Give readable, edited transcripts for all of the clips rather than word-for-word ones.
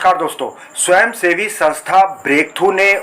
नमस्कार दोस्तों। स्वयंसेवी संस्था ब्रेकथ्रू ने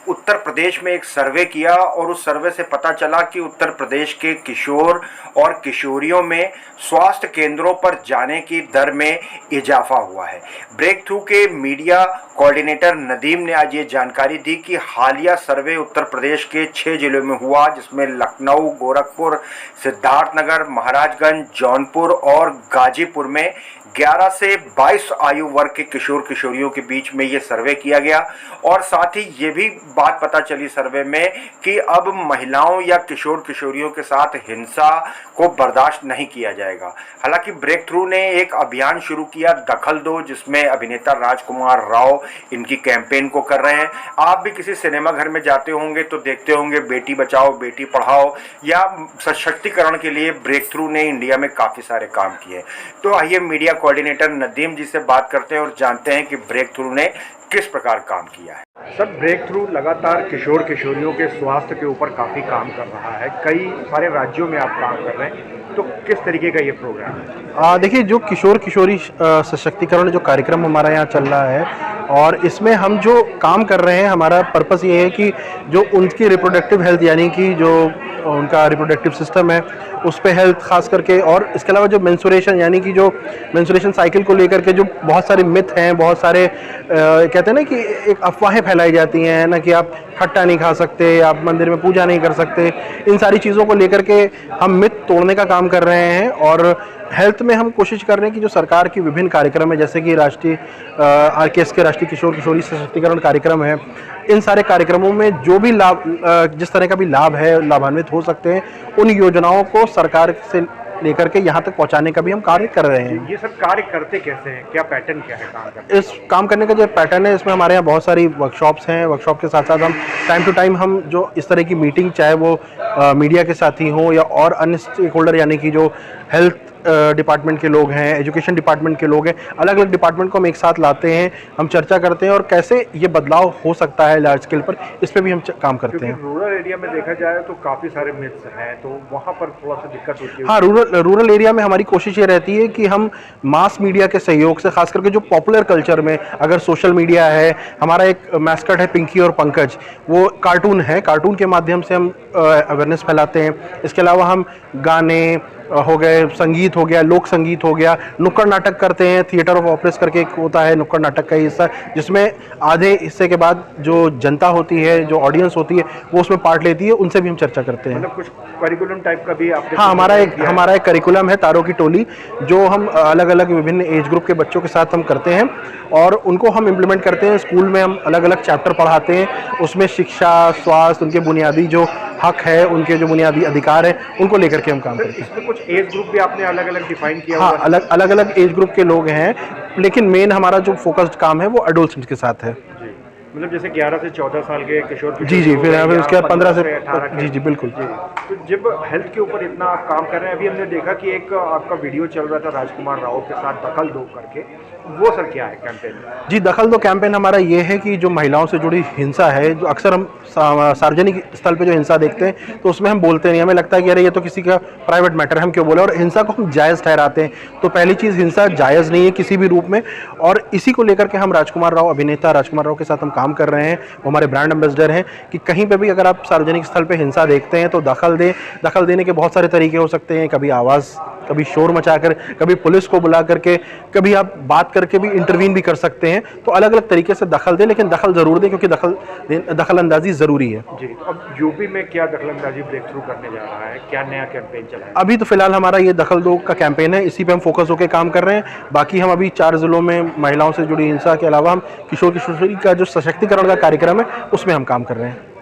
उत्तर प्रदेश में एक सर्वे किया और उस सर्वे से पता चला कि उत्तर प्रदेश के किशोर और किशोरियों में स्वास्थ्य केंद्रों पर जाने की दर में इजाफा हुआ है। ब्रेकथ्रू के मीडिया कोऑर्डिनेटर नदीम ने आज ये जानकारी दी कि हालिया सर्वे उत्तर प्रदेश के 6 जिलों में हुआ, जिसमें लखनऊ, गोरखपुर, सिद्धार्थनगर, महाराजगंज, जौनपुर और गाजीपुर में 11 से 22 आयु वर्ग के किशोर किशोरियों के बीच में ये सर्वे किया गया। और साथ ही ये भी बात पता चली सर्वे में कि अब महिलाओं या किशोर किशोरियों के साथ हिंसा को बर्दाश्त नहीं किया जाएगा। हालांकि ब्रेकथ्रू ने एक अभियान शुरू किया, दखल दो, जिसमें अभिनेता राजकुमार राव इनकी कैंपेन को कर रहे हैं। आप भी किसी सिनेमा घर में जाते होंगे तो देखते होंगे बेटी बचाओ बेटी पढ़ाओ या सशक्तिकरण के लिए ब्रेकथ्रू ने इंडिया में काफ़ी सारे काम किए। तो आइए मीडिया कोऑर्डिनेटर नदीम जी से बात करते हैं और जानते हैं कि ब्रेकथ्रू ने किस प्रकार काम किया है। सर, ब्रेकथ्रू लगातार किशोर किशोरियों के स्वास्थ्य के ऊपर काफ़ी काम कर रहा है, कई सारे राज्यों में आप काम कर रहे हैं, तो किस तरीके का ये प्रोग्राम है? देखिए, जो किशोर किशोरी सशक्तिकरण जो कार्यक्रम हमारा यहाँ चल रहा है और इसमें हम जो काम कर रहे हैं, हमारा पर्पस ये है कि जो उनकी रिप्रोडक्टिव हेल्थ यानी कि जो उनका रिप्रोडक्टिव सिस्टम है उस पे हेल्थ खास करके, और इसके अलावा जो मेंस्ट्रुएशन यानी कि जो मेंस्ट्रुएशन साइकिल को लेकर के जो बहुत सारे मिथ हैं, बहुत सारे कहते हैं ना कि एक अफवाहें फैलाई जाती हैं ना कि आप खट्टा नहीं खा सकते, आप मंदिर में पूजा नहीं कर सकते, इन सारी चीज़ों को लेकर के हम मिथ तोड़ने का काम कर रहे हैं। और हेल्थ में हम कोशिश कर रहे हैं कि जो सरकार की विभिन्न कार्यक्रम है, जैसे कि राष्ट्रीय RKS के राष्ट्रीय किशोर किशोरी सशक्तिकरण कार्यक्रम है, इन सारे कार्यक्रमों में जो भी लाभ, जिस तरह का भी लाभ है, लाभान्वित हो सकते हैं, उन योजनाओं को सरकार से लेकर के यहाँ तक पहुँचाने का भी हम कार्य कर रहे हैं। ये सब कार्य करते कैसे हैं, क्या पैटर्न क्या है काम करने? इस काम करने का जो पैटर्न है, इसमें हमारे यहाँ बहुत सारी वर्कशॉप्स हैं। वर्कशॉप के साथ साथ हम टाइम टू टाइम हम जो इस तरह की मीटिंग, चाहे वो मीडिया के साथी हों या और अन्य स्टेक होल्डर यानी कि जो हेल्थ डिपार्टमेंट के लोग हैं, एजुकेशन डिपार्टमेंट के लोग हैं, अलग अलग डिपार्टमेंट को हम एक साथ लाते हैं, हम चर्चा करते हैं और कैसे ये बदलाव हो सकता है लार्ज स्केल पर, इस पे भी हम काम करते हैं। रूरल एरिया में देखा जाए तो काफ़ी सारे मिथ्स हैं, तो वहाँ पर थोड़ा सा दिक्कत होती है। हाँ, रूरल एरिया में हमारी कोशिश ये रहती है कि हम मास मीडिया के सहयोग से, खास करके जो पॉपुलर कल्चर में, अगर सोशल मीडिया है, हमारा एक मैस्कट है पिंकी और पंकज, वो कार्टून है, कार्टून के माध्यम से हम अवेयरनेस फैलाते हैं। इसके अलावा हम गाने हो गए, संगीत हो गया, लोक संगीत हो गया, नुक्कड़ नाटक करते हैं। थिएटर ऑफ ऑपरेस करके एक होता है नुक्कड़ नाटक का हिस्सा, जिसमें आधे हिस्से के बाद जो जनता होती है, जो ऑडियंस होती है, वो उसमें पार्ट लेती है, उनसे भी हम चर्चा करते हैं। मतलब कुछ करिकुलम टाइप का भी आपने? हाँ, हमारा एक करिकुलम है, तारों की टोली, जो हम अलग अलग विभिन्न एज ग्रुप के बच्चों के साथ हम करते हैं और उनको हम इम्प्लीमेंट करते हैं। स्कूल में हम अलग अलग चैप्टर पढ़ाते हैं, उसमें शिक्षा, स्वास्थ्य, उनके बुनियादी जो हक है, उनके जो बुनियादी अधिकार है, उनको लेकर के हम काम करते हैं। इसमें कुछ एज ग्रुप भी आपने अलग अलग डिफाइन किया? हाँ, अलग अलग एज ग्रुप के लोग हैं, लेकिन मेन हमारा जो फोकस्ड काम है वो अडल्ट के साथ है। मतलब जैसे 11 से 14 साल के किशोर जी, फिर उसके बाद 15 से 18। जी, बिल्कुल। तो जब हेल्थ के ऊपर इतना आप काम कर रहे हैं, अभी हमने देखा कि एक आपका वीडियो चल रहा था राजकुमार राव के साथ, दखल दो करके, वो सर क्या है कैंपेन? जी, दखल दो कैंपेन हमारा ये है कि जो महिलाओं से जुड़ी हिंसा है, जो अक्सर हम सार्वजनिक स्थल पे जो हिंसा देखते हैं तो उसमें हम बोलते नहीं, हमें लगता है कि अरे ये तो किसी का प्राइवेट मैटर है, हम क्यों बोले, और हिंसा को हम जायज़ ठहराते हैं। तो पहली चीज़, हिंसा जायज़ नहीं है किसी भी रूप में, और इसी को लेकर के हम अभिनेता राजकुमार राव के साथ हम काम कर रहे हैं। वो हमारे ब्रांड एम्बेसडर हैं कि कहीं पे भी अगर आप सार्वजनिक स्थल पे हिंसा देखते हैं तो दखल दें। दखल देने के बहुत सारे तरीके हो सकते हैं, कभी आवाज़, कभी शोर मचाकर, कभी पुलिस को बुला करके, कभी आप बात करके भी इंटरवीन भी कर सकते हैं। तो अलग अलग तरीके से दखल दें, लेकिन दखल ज़रूर दें, क्योंकि दखल अंदाजी ज़रूरी है। जी, अब यूपी में क्या दखल अंदाजी ब्रेकथ्रू करने जा रहा है, क्या नया कैंपेन चला है? अभी तो फिलहाल हमारा ये दखल दो का कैंपेन है, इसी पे हम फोकस होकर काम कर रहे हैं। बाकी हम अभी 4 जिलों में महिलाओं से जुड़ी हिंसा के अलावा हम किशोर किशोरी का जो सशक्तिकरण का कार्यक्रम है उसमें हम काम कर रहे हैं।